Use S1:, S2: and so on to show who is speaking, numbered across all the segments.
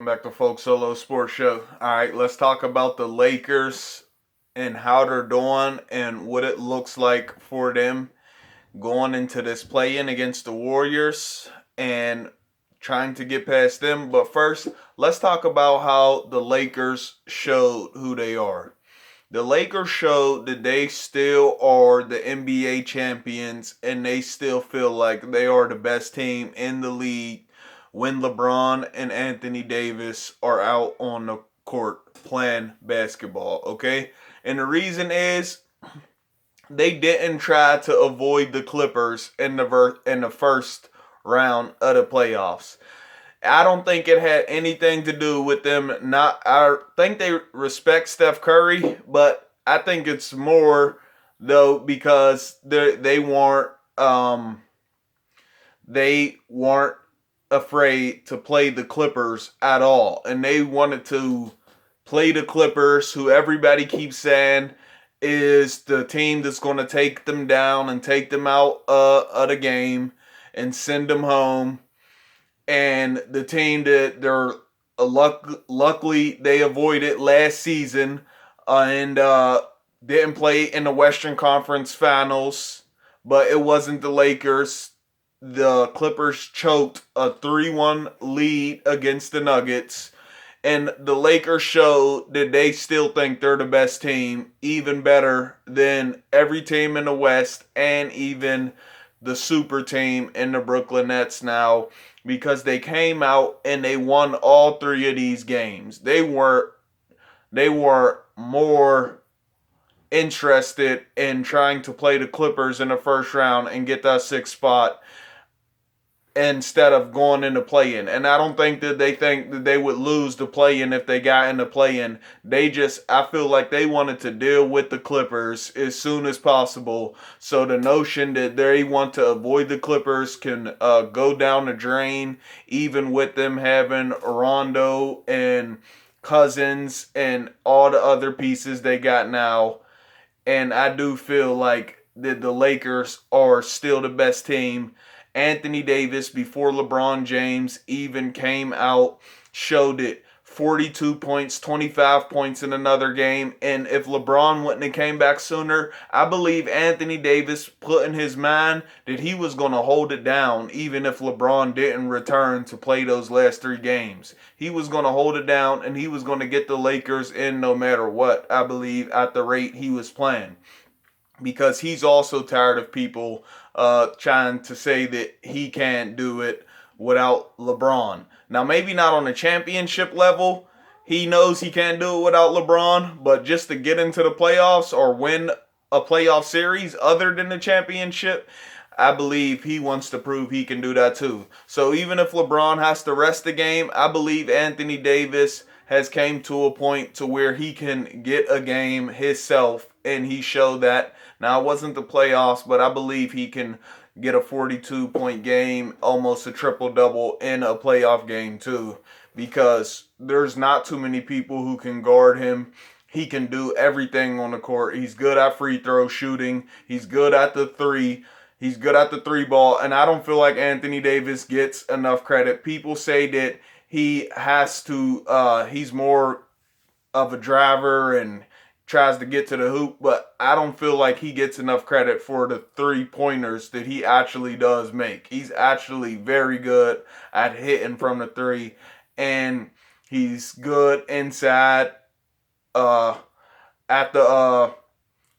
S1: Back to Folk Solo Sports Show. All right, let's talk about the Lakers and how they're doing and what it looks like for them going into this play-in against the Warriors and trying to get past them. But first, let's talk about how the Lakers showed who they are. The Lakers showed that they still are the NBA champions and they still feel like they are the best team in the league when LeBron and Anthony Davis are out on the court playing basketball, okay? And the reason is they didn't try to avoid the Clippers in the first round of the playoffs. I don't think it had anything to do with them not. I think they respect Steph Curry, but I think it's more though because they weren't afraid to play the Clippers at all, and they wanted to play the Clippers, who everybody keeps saying is the team that's going to take them down and take them out of the game and send them home, and the team that luckily they avoided last season and didn't play in the Western Conference Finals, but it wasn't the Lakers. The Clippers choked a 3-1 lead against the Nuggets, and the Lakers showed that they still think they're the best team, even better than every team in the West and even the super team in the Brooklyn Nets now, because they came out and they won all three of these games. They were more interested in trying to play the Clippers in the first round and get that sixth spot instead of going into play-in. And I don't think that they think that they would lose the play-in if they got in the play-in. I feel like they wanted to deal with the Clippers as soon as possible. So the notion that they want to avoid the Clippers can go down the drain, even with them having Rondo and Cousins and all the other pieces they got now. And I do feel like that the Lakers are still the best team. Anthony Davis, before LeBron James even came out, showed it. 42 points, 25 points in another game. And if LeBron wouldn't have came back sooner, I believe Anthony Davis put in his mind that he was going to hold it down even if LeBron didn't return to play those last three games. He was going to hold it down and he was going to get the Lakers in no matter what, I believe, at the rate he was playing, because he's also tired of people trying to say that he can't do it without LeBron. Now, maybe not on a championship level. He knows he can't do it without LeBron, but just to get into the playoffs or win a playoff series other than the championship, I believe he wants to prove he can do that too. So even if LeBron has to rest the game, I believe Anthony Davis has came to a point to where he can get a game himself, and he showed that. Now, it wasn't the playoffs, but I believe he can get a 42-point game, almost a triple-double in a playoff game too, because there's not too many people who can guard him. He can do everything on the court. He's good at free throw shooting. He's good at the three. He's good at the three ball, and I don't feel like Anthony Davis gets enough credit. People say that he's more of a driver and tries to get to the hoop, but I don't feel like he gets enough credit for the three pointers that he actually does make. He's actually very good at hitting from the three, and he's good inside uh, at the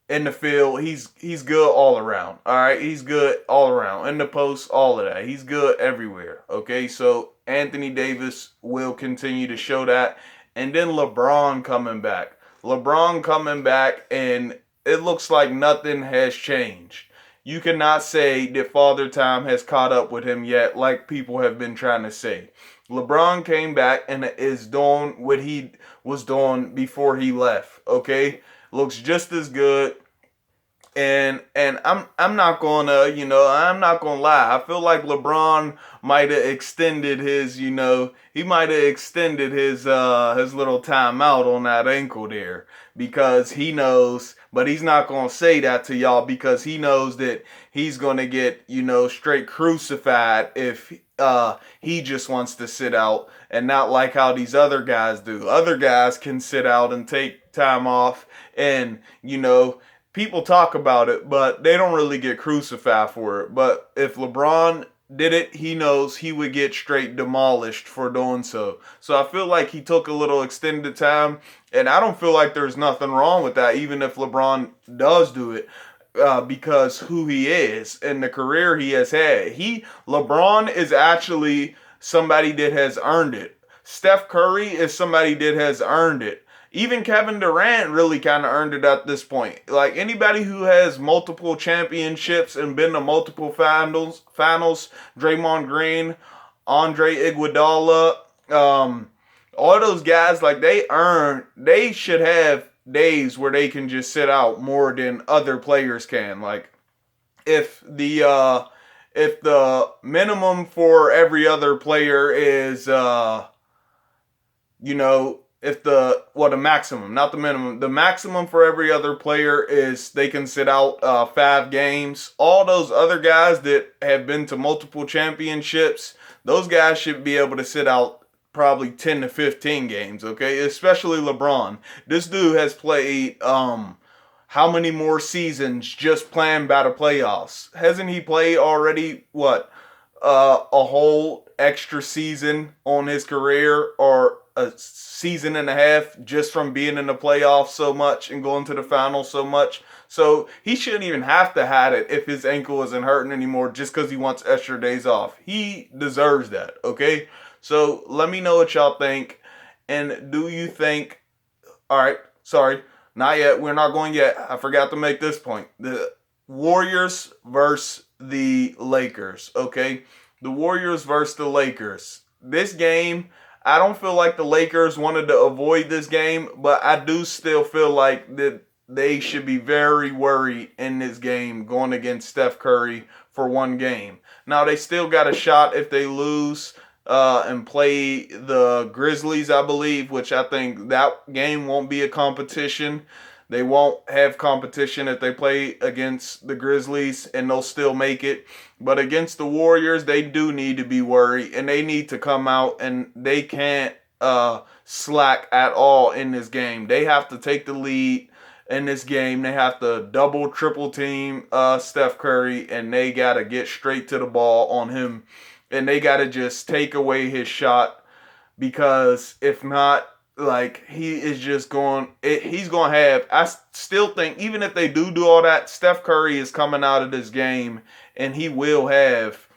S1: in the field. He's good all around. All right, he's good all around in the post, all of that. He's good everywhere. Okay, so Anthony Davis will continue to show that, and then LeBron coming back. LeBron coming back, and it looks like nothing has changed. You cannot say that Father Time has caught up with him yet, like people have been trying to say. LeBron came back and is doing what he was doing before he left. Okay, looks just as good, and I'm not gonna I'm not gonna lie. I feel like LeBron might have extended his he might have extended his little timeout on that ankle there, because he knows, but he's not gonna say that to y'all because he knows that he's gonna get straight crucified if he just wants to sit out and not like how these other guys do. Other guys can sit out and take time off, and people talk about it, but they don't really get crucified for it. But if LeBron did it, he knows he would get straight demolished for doing so. So I feel like he took a little extended time, and I don't feel like there's nothing wrong with that, even if LeBron does do it. Because who he is and the career he has had. LeBron is actually somebody that has earned it. Steph Curry is somebody that has earned it. Even Kevin Durant really kind of earned it at this point. Like anybody who has multiple championships and been to multiple finals, Draymond Green, Andre Iguodala, all those guys, like they should have days where they can just sit out more than other players can. Like if the minimum for every other player is if the maximum, not the minimum, the maximum for every other player is they can sit out 5 games. All those other guys that have been to multiple championships, those guys should be able to sit out probably 10 to 15 games, okay? Especially LeBron. This dude has played how many more seasons just playing by the playoffs? Hasn't he played already, a whole extra season on his career, or a season and a half just from being in the playoffs so much and going to the finals so much? So he shouldn't even have to have it if his ankle isn't hurting anymore just because he wants extra days off. He deserves that, okay? So let me know what y'all think. And do you think... Alright, sorry. Not yet. We're not going yet. I forgot to make this point. The Warriors versus the Lakers, okay? The Warriors versus the Lakers. This game, I don't feel like the Lakers wanted to avoid this game, but I do still feel like that they should be very worried in this game going against Steph Curry for one game. Now, they still got a shot if they lose and play the Grizzlies, I believe, which I think that game won't be a competition. They won't have competition if they play against the Grizzlies, and they'll still make it. But against the Warriors, they do need to be worried, and they need to come out, and they can't slack at all in this game. They have to take the lead in this game. They have to double, triple team Steph Curry, and they got to get straight to the ball on him. And they got to just take away his shot, because if not, like, he's going to have, I still think, even if they do all that, Steph Curry is coming out of this game, and he will have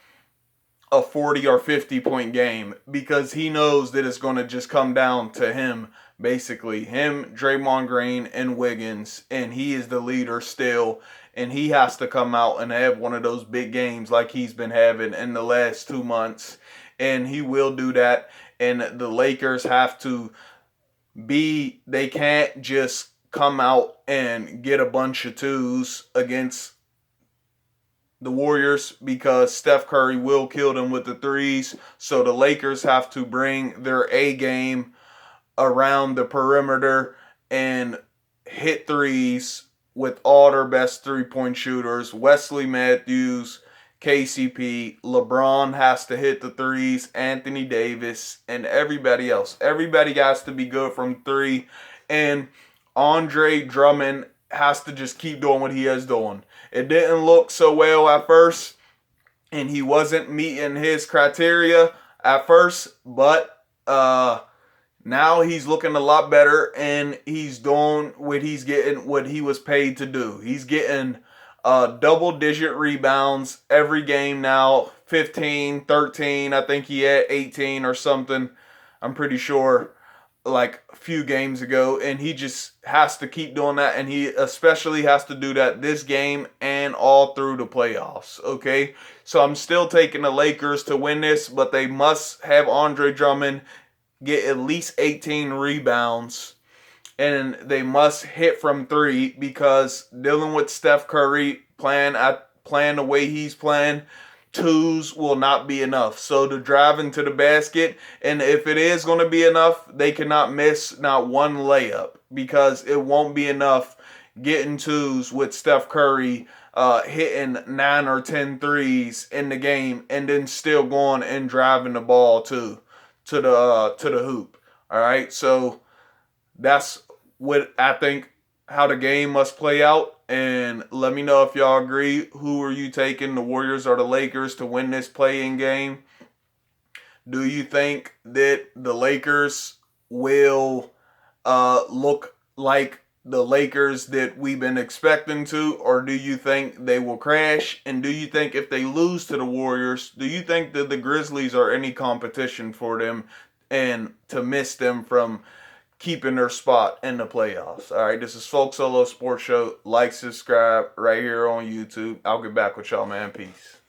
S1: a 40 or 50 point game, because he knows that it's going to just come down to him, basically. Him, Draymond Green, and Wiggins, and he is the leader still. And he has to come out and have one of those big games like he's been having in the last 2 months. And he will do that. And the Lakers have to they can't just come out and get a bunch of twos against the Warriors, because Steph Curry will kill them with the threes. So the Lakers have to bring their A game around the perimeter and hit threes with all their best three-point shooters. Wesley Matthews, KCP, LeBron has to hit the threes, Anthony Davis, and everybody else. Everybody has to be good from three, and Andre Drummond has to just keep doing what he is doing. It didn't look so well at first, and he wasn't meeting his criteria at first, but now he's looking a lot better, and he's doing what he was paid to do. He's getting double-digit rebounds every game now, 15, 13. I think he had 18 or something. I'm pretty sure, like a few games ago, and he just has to keep doing that, and he especially has to do that this game and all through the playoffs, okay? So I'm still taking the Lakers to win this, but they must have Andre Drummond get at least 18 rebounds, and they must hit from three, because dealing with Steph Curry playing the way he's playing, twos will not be enough. So to drive into the basket, and if it is going to be enough, they cannot miss not one layup, because it won't be enough getting twos with Steph Curry hitting 9 or 10 threes in the game, and then still going and driving the ball too. to the hoop. All right, so that's what I think how the game must play out. And let me know if y'all agree. Who are you taking, the Warriors or the Lakers, to win this play-in game? Do you think that the Lakers will look like the Lakers that we've been expecting to, or do you think they will crash? And do you think if they lose to the Warriors, do you think that the Grizzlies are any competition for them and to miss them from keeping their spot in the playoffs? All right, this is Folk Solo Sports Show. Like, subscribe right here on YouTube. I'll get back with y'all, man. Peace.